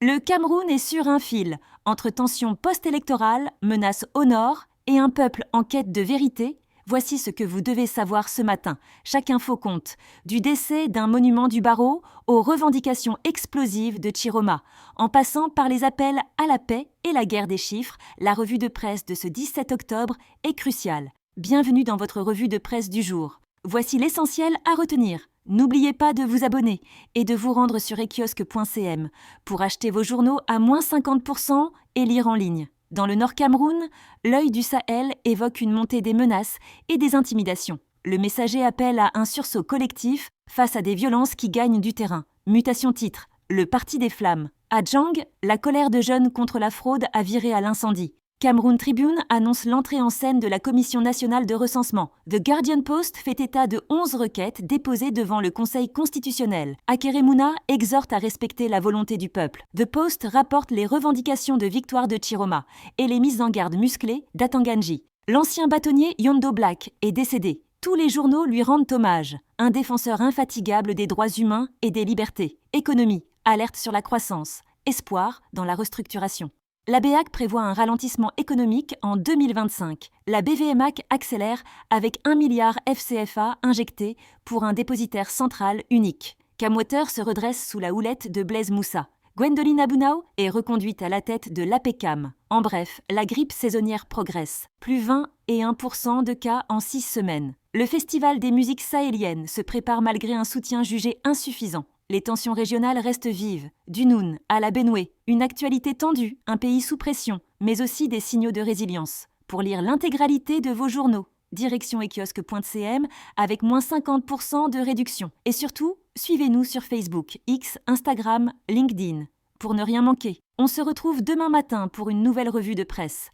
Le Cameroun est sur un fil, entre tensions post-électorales, menaces au nord et un peuple en quête de vérité. Voici ce que vous devez savoir ce matin. Chaque info compte. Du décès d'un monument du barreau aux revendications explosives de Chiroma, en passant par les appels à la paix et la guerre des chiffres, la revue de presse de ce 17 octobre est cruciale. Bienvenue dans votre revue de presse du jour. Voici l'essentiel à retenir. N'oubliez pas de vous abonner et de vous rendre sur ekiosque.cm pour acheter vos journaux à moins 50% et lire en ligne. Dans le Nord Cameroun, l'œil du Sahel évoque une montée des menaces et des intimidations. Le messager appelle à un sursaut collectif face à des violences qui gagnent du terrain. Mutation titre, le Parti des Flammes. À Djang, la colère de jeunes contre la fraude a viré à l'incendie. Cameroun Tribune annonce l'entrée en scène de la Commission nationale de recensement. The Guardian Post fait état de 11 requêtes déposées devant le Conseil constitutionnel. Akeremouna exhorte à respecter la volonté du peuple. The Post rapporte les revendications de victoire de Chiroma et les mises en garde musclées d'Atanganji. L'ancien bâtonnier Yondo Black est décédé. Tous les journaux lui rendent hommage. Un défenseur infatigable des droits humains et des libertés. Économie, alerte sur la croissance. Espoir dans la restructuration. La BEAC prévoit un ralentissement économique en 2025. La BVMAC accélère avec 1 milliard FCFA injecté pour un dépositaire central unique. Camwater se redresse sous la houlette de Blaise Moussa. Gwendoline Abunao est reconduite à la tête de l'APECAM. En bref, la grippe saisonnière progresse. Plus 21% de cas en 6 semaines. Le Festival des musiques sahéliennes se prépare malgré un soutien jugé insuffisant. Les tensions régionales restent vives, du Noun à la Benoué, une actualité tendue, un pays sous pression, mais aussi des signaux de résilience. Pour lire l'intégralité de vos journaux, direction ekiosque.cm avec moins 50% de réduction. Et surtout, suivez-nous sur Facebook, X, Instagram, LinkedIn. Pour ne rien manquer, on se retrouve demain matin pour une nouvelle revue de presse.